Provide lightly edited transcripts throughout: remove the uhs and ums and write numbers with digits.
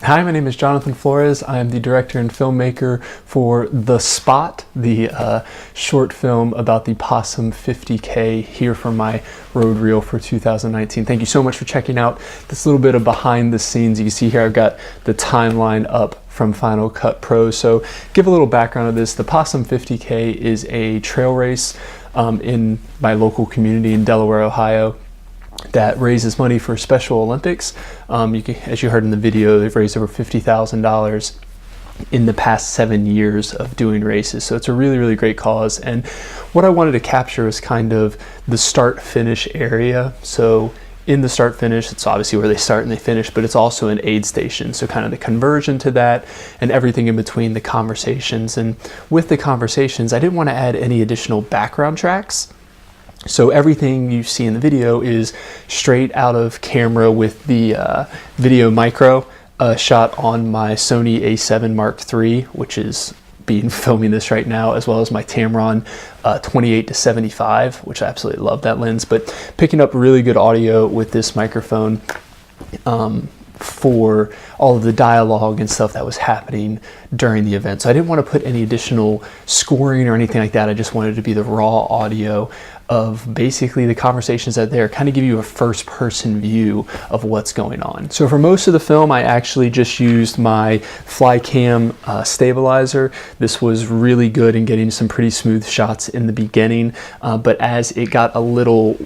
Hi, my name is Jonathan Flores. I am the director and filmmaker for The Spot, the short film about the Possum 50K, here for my road reel for 2019. Thank you so much for checking out this little bit of behind the scenes. You can see here I've got the timeline up from Final Cut Pro. So give a little background of this. The Possum 50K is a trail race in my local community in Delaware, Ohio, that raises money for Special Olympics. As you heard in the video, they've raised over $50,000 in the past 7 years of doing races. So it's a really, really great cause. And what I wanted to capture is kind of the start-finish area. So in the start-finish, it's obviously where they start and they finish, but it's also an aid station. So kind of the conversion to that and everything in between, the conversations. And with the conversations, I didn't want to add any additional background tracks. So everything you see in the video is straight out of camera with the video micro shot on my Sony A7 Mark III, which is filming this right now, as well as my Tamron 28-75, which I absolutely love that lens, but picking up really good audio with this microphone for all of the dialogue and stuff that was happening during the event. So I didn't want to put any additional scoring or anything like that. I just wanted it to be the raw audio of basically the conversations that there, kind of give you a first person view of what's going on. So for most of the film, I actually just used my Flycam stabilizer. This was really good in getting some pretty smooth shots in the beginning, but as it got a little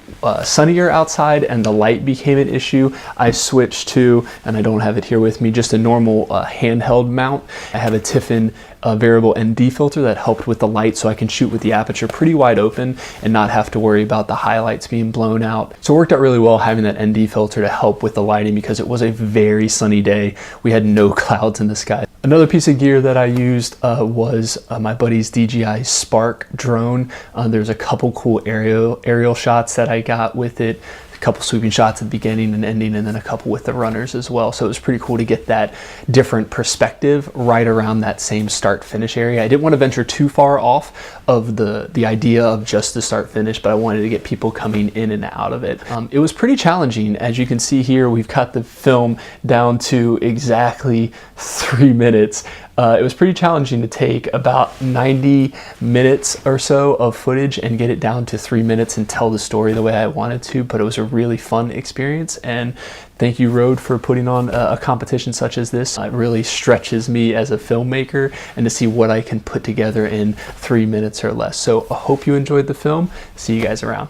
sunnier outside and the light became an issue, I switched to, and I don't have it here with me, just a normal handheld mount. I have a Tiffin variable ND filter that helped with the light, so I can shoot with the aperture pretty wide open and not have to worry about the highlights being blown out. So it worked out really well having that ND filter to help with the lighting, because it was a very sunny day. We had no clouds in the sky. Another piece of gear that I used was my buddy's DJI Spark drone. There's a couple cool aerial shots that I got with it. A couple sweeping shots at the beginning and ending, and then a couple with the runners as well. So it was pretty cool to get that different perspective right around that same start finish area. I didn't want to venture too far off of the idea of just the start finish, but I wanted to get people coming in and out of it. It was pretty challenging. As you can see here, we've got the film down to exactly 3 minutes. It was pretty challenging to take about 90 minutes or so of footage and get it down to 3 minutes and tell the story the way I wanted to, but it was a really fun experience. And thank you, Rode, for putting on a competition such as this. It really stretches me as a filmmaker and to see what I can put together in 3 minutes or less. So I hope you enjoyed the film. See you guys around.